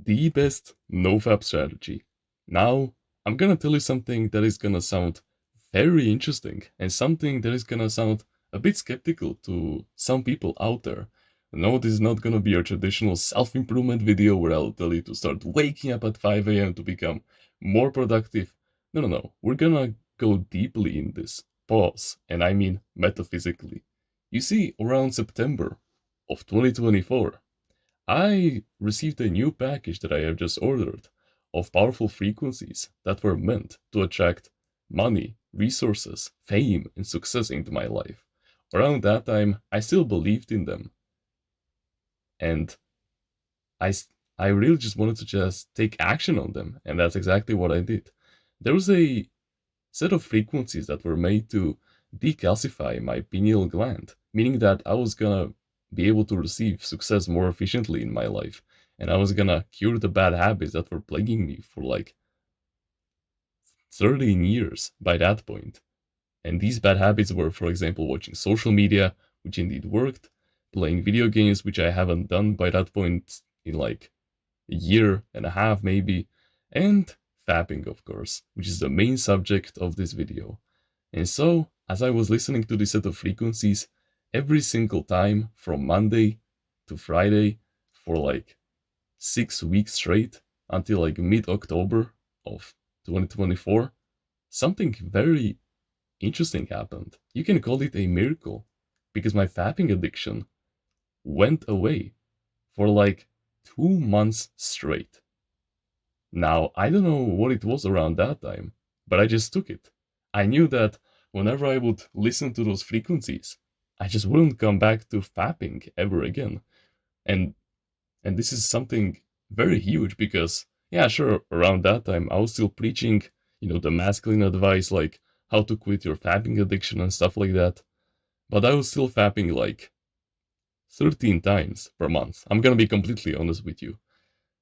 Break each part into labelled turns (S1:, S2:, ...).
S1: the best NoFap strategy. Now, I'm gonna tell you something that is gonna sound very interesting and something that is gonna sound a bit skeptical to some people out there. No, this is not gonna be your traditional self improvement video where I'll tell you to start waking up at 5 a.m. to become more productive. No, no, no. We're gonna go deeply in this. Pause, and I mean metaphysically. You see, around September of 2024, I received a new package that I have just ordered of powerful frequencies that were meant to attract money, resources, fame, and success into my life. Around that time, I still believed in them, and I, I really just wanted to just take action on them, and that's exactly what I did. There was a set of frequencies that were made to decalcify my pineal gland, meaning that I was gonna be able to receive success more efficiently in my life, and I was gonna cure the bad habits that were plaguing me for like 13 years by that point. And these bad habits were, for example, watching social media, which indeed worked, playing video games, which I haven't done by that point in like a year and a half maybe, and fapping, of course, which is the main subject of this video. And so, as I was listening to this set of frequencies, every single time from Monday to Friday for like 6 weeks straight until like mid October of 2024, something very interesting happened. You can call it a miracle because my fapping addiction went away for like 2 months straight. Now, I don't know what it was around that time, but I just took it. I knew that whenever I would listen to those frequencies, I just wouldn't come back to fapping ever again. And and this is something very huge because yeah, sure, around that time I was still preaching, the masculine advice like how to quit your fapping addiction and stuff like that. But I was still fapping like 13 times per month. I'm gonna be completely honest with you.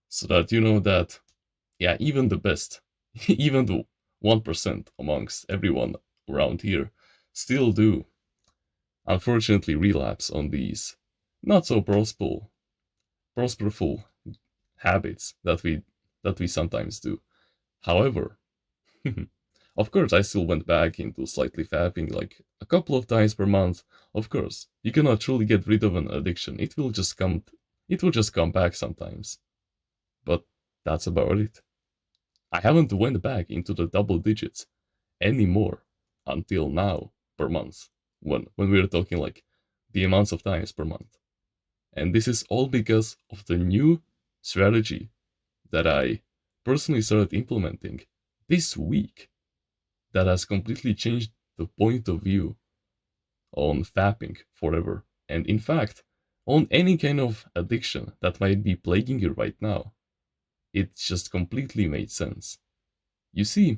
S1: So that you know that yeah, even the best, even the 1% amongst everyone around here, still do, unfortunately, relapse on these not so prosperful habits that we sometimes do. However, of course, I still went back into slightly fapping like a couple of times per month. Of course, you cannot truly get rid of an addiction. It will just come back sometimes. But that's about it. I haven't went back into the double digits anymore until now per month when we are talking like the amounts of times per month. And this is all because of the new strategy that I personally started implementing this week that has completely changed the point of view on fapping forever. And in fact, on any kind of addiction that might be plaguing you right now. It just completely made sense. You see,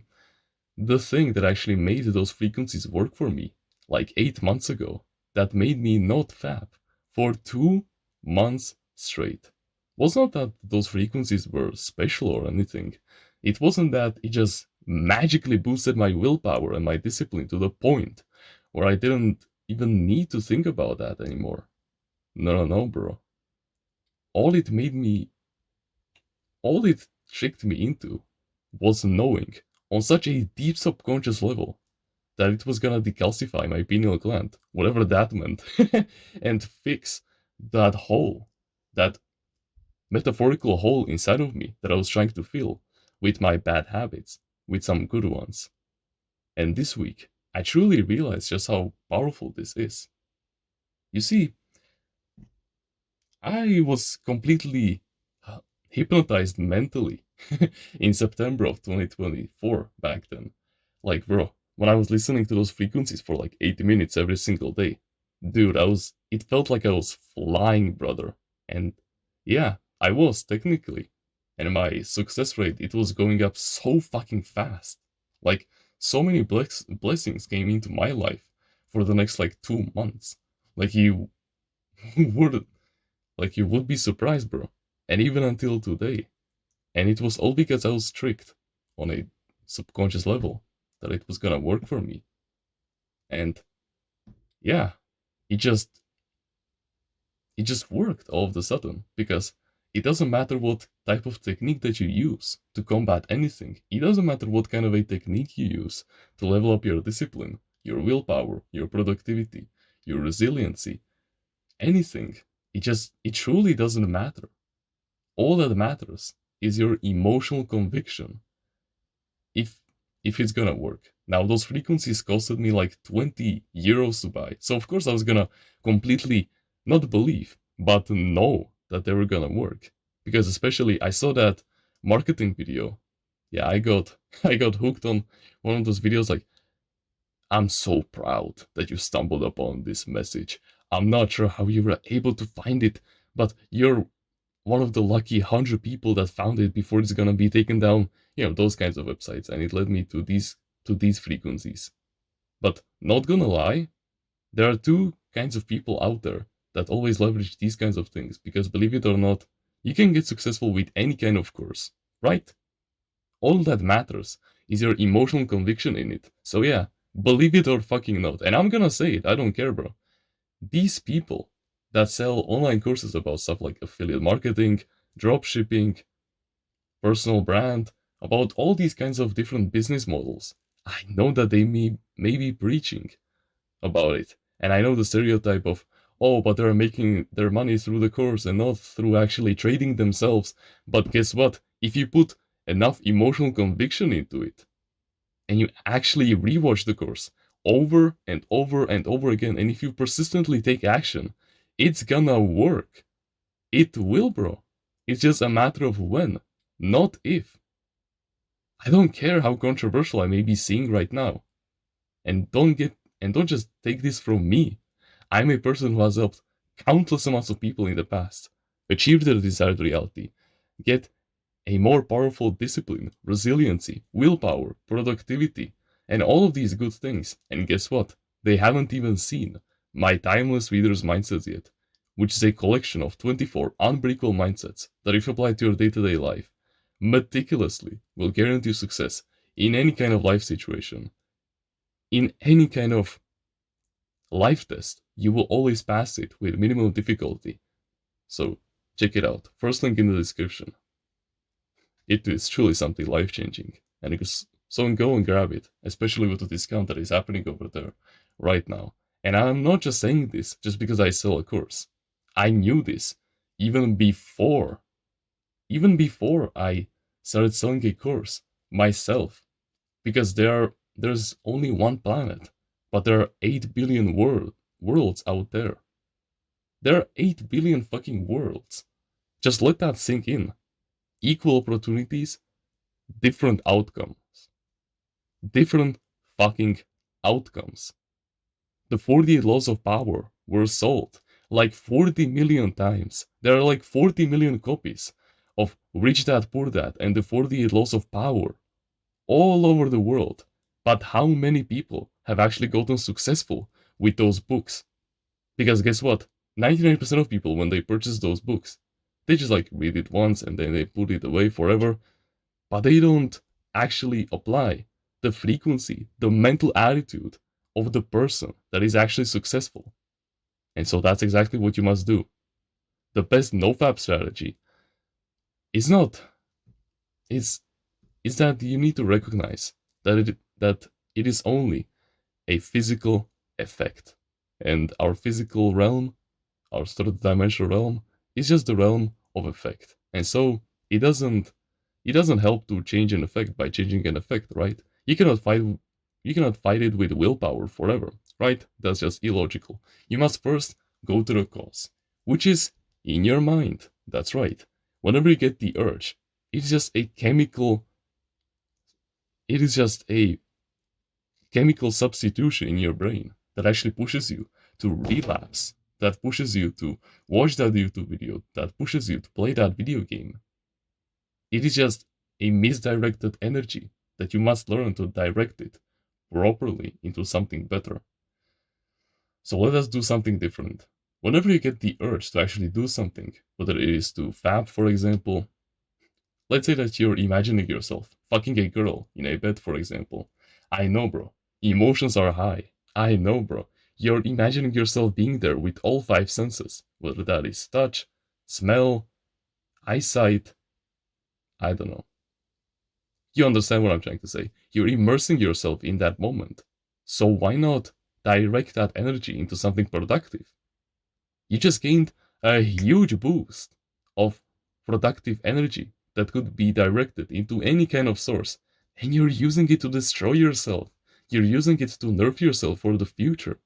S1: the thing that actually made those frequencies work for me, like 8 months ago, that made me not fap for 2 months straight, was not that those frequencies were special or anything. It wasn't that it just magically boosted my willpower and my discipline to the point where I didn't even need to think about that anymore. No, no, no, bro. All it made me, all it tricked me into was knowing on such a deep subconscious level that it was gonna decalcify my pineal gland, whatever that meant, and fix that hole, that metaphorical hole inside of me that I was trying to fill with my bad habits, with some good ones. And this week, I truly realized just how powerful this is. You see, I was completely hypnotized mentally in September of 2024 back then. Like, bro, when I was listening to those frequencies for like 80 minutes every single day, dude, it felt like I was flying, brother. And yeah, I was technically. And my success rate, it was going up so fucking fast. Like, so many blessings came into my life for the next like 2 months. Like, you would, like, you would be surprised, bro. And even until today. And it was all because I was strict on a subconscious level that it was gonna work for me. And yeah, it just it just worked all of a sudden because it doesn't matter what type of technique that you use to combat anything. It doesn't matter what kind of a technique you use to level up your discipline, your willpower, your productivity, your resiliency, anything. It truly doesn't matter. All that matters is your emotional conviction if if it's gonna work. Now those frequencies costed me like 20 euros to buy. So of course I was gonna completely not believe, but know that they were gonna work. Because especially I saw that marketing video. Yeah, I got I got hooked on one of those videos like, I'm so proud that you stumbled upon this message. I'm not sure how you were able to find it, but you're one of the lucky 100 people that found it before it's gonna be taken down. Those kinds of websites, and it led me to these frequencies. But not gonna lie, there are two kinds of people out there that always leverage these kinds of things, because believe it or not, you can get successful with any kind of course, right? All that matters is your emotional conviction in it. So yeah, believe it or fucking not. And I'm gonna say it, I don't care, bro. These people that sell online courses about stuff like affiliate marketing, drop shipping, personal brand, about all these kinds of different business models, I know that they may be preaching about it. And I know the stereotype of, oh, but they're making their money through the course and not through actually trading themselves. But guess what? If you put enough emotional conviction into it, and you actually rewatch the course over and over and over again, and if you persistently take action, it's gonna work. It will, bro. It's just a matter of when, not if. I don't care how controversial I may be seeing right now. And don't just take this from me. I'm a person who has helped countless amounts of people in the past achieve their desired reality, get a more powerful discipline, resiliency, willpower, productivity, and all of these good things. And guess what? They haven't even seen my timeless reader's mindsets yet, which is a collection of 24 unbreakable mindsets that, if applied to your day-to-day life, meticulously will guarantee you success in any kind of life situation. In any kind of life test, you will always pass it with minimum difficulty. So check it out. First link in the description. It is truly something life-changing, and so go and grab it, especially with the discount that is happening over there right now. And I'm not just saying this just because I sell a course. I knew this even before I started selling a course myself, because there's only one planet, but there are 8 billion worlds out there. There are 8 billion fucking worlds. Just let that sink in. Equal opportunities, different outcomes. Different fucking outcomes. The 48 laws of power were sold like 40 million times. There are like 40 million copies of Rich Dad Poor Dad and the 48 laws of power all over the world. But how many people have actually gotten successful with those books? Because guess what? 99% of people, when they purchase those books, they just like read it once and then they put it away forever. But they don't actually apply the frequency, the mental attitude of the person that is actually successful. And so that's exactly what you must do. The best NoFap strategy is not is is that you need to recognize that it is only a physical effect. And our physical realm, our third dimensional realm, is just the realm of effect. And so it doesn't help to change an effect by changing an effect, right? You cannot fight it with willpower forever, right? That's just illogical. You must first go to the cause, which is in your mind. That's right. Whenever you get the urge, it's just a chemical it is just a chemical substitution in your brain that actually pushes you to relapse, that pushes you to watch that YouTube video, that pushes you to play that video game. It is just a misdirected energy that you must learn to direct it properly into something better. So let us do something different. Whenever you get the urge to actually do something, whether it is to fap, for example, let's say that you're imagining yourself fucking a girl in a bed, for example. I know, bro. Emotions are high. I know, bro. You're imagining yourself being there with all five senses, whether that is touch, smell, eyesight, I don't know. You understand what I'm trying to say. You're immersing yourself in that moment. So why not direct that energy into something productive? You just gained a huge boost of productive energy that could be directed into any kind of source, and you're using it to destroy yourself. You're using it to nerf yourself for the future.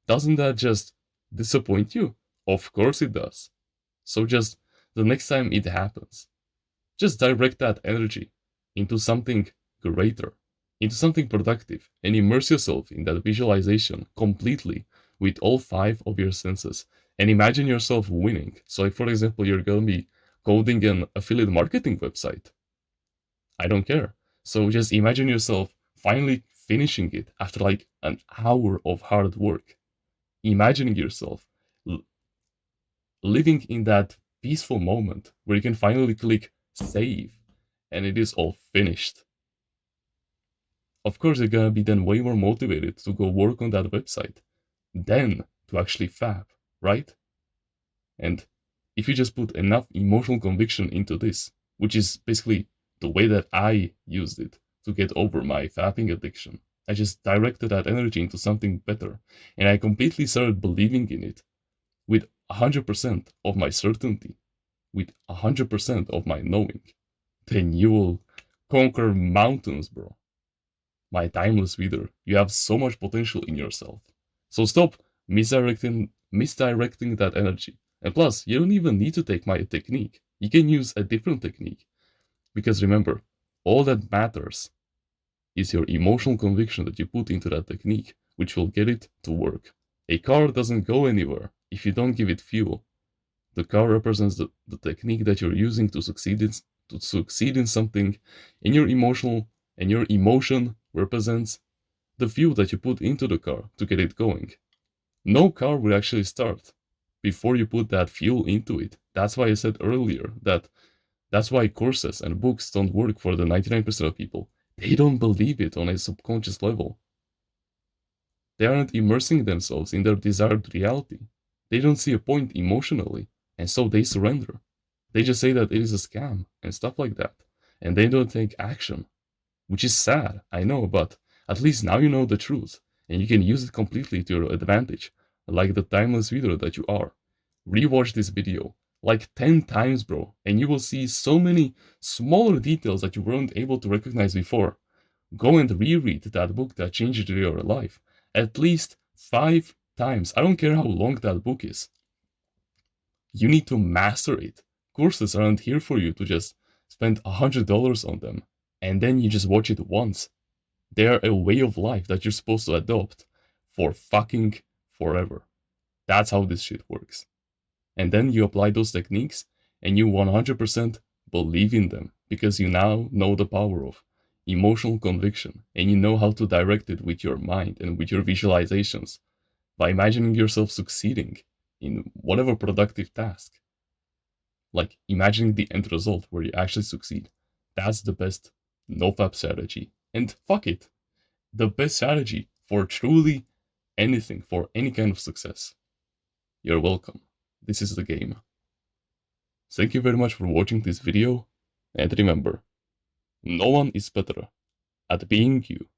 S1: Doesn't that just disappoint you? Of course it does. So just the next time it happens, just direct that energy into something greater, into something productive, and immerse yourself in that visualization completely with all five of your senses. And imagine yourself winning. So, if, for example, you're going to be coding an affiliate marketing website, I don't care. So, just imagine yourself finally finishing it after like an hour of hard work. Imagining yourself living in that peaceful moment where you can finally click save and it is all finished. Of course, you're gonna be then way more motivated to go work on that website than to actually fab, right? And if you just put enough emotional conviction into this, which is basically the way that I used it to get over my fapping addiction, I just directed that energy into something better, and I completely started believing in it with 100% of my certainty, with 100% of my knowing, then you will conquer mountains, bro. My timeless reader, you have so much potential in yourself. So stop misdirecting that energy. And plus, you don't even need to take my technique. You can use a different technique. Because remember, all that matters is your emotional conviction that you put into that technique, which will get it to work. A car doesn't go anywhere if you don't give it fuel. The car represents the technique that you're using to succeed in something, and your emotion represents the fuel that you put into the car to get it going. No car will actually start before you put that fuel into it. That's why I said earlier that's why courses and books don't work for the 99% of people. They don't believe it on a subconscious level. They aren't immersing themselves in their desired reality. They don't see a point emotionally, and so they surrender. They just say that it is a scam and stuff like that, and they don't take action, which is sad, I know, but at least now you know the truth, and you can use it completely to your advantage, like the timeless reader that you are. Rewatch this video like 10 times, bro, and you will see so many smaller details that you weren't able to recognize before. Go and reread that book that changed your life at least 5 times. I don't care how long that book is. You need to master it. Courses aren't here for you to just spend $100 on them and then you just watch it once. They are a way of life that you're supposed to adopt for fucking forever. That's how this shit works. And then you apply those techniques and you 100% believe in them because you now know the power of emotional conviction and you know how to direct it with your mind and with your visualizations by imagining yourself succeeding in whatever productive task. Like imagining the end result where you actually succeed. That's the best NoFap strategy. And fuck it, the best strategy for truly anything, for any kind of success. You're welcome. This is the game. Thank you very much for watching this video, and remember, no one is better at being you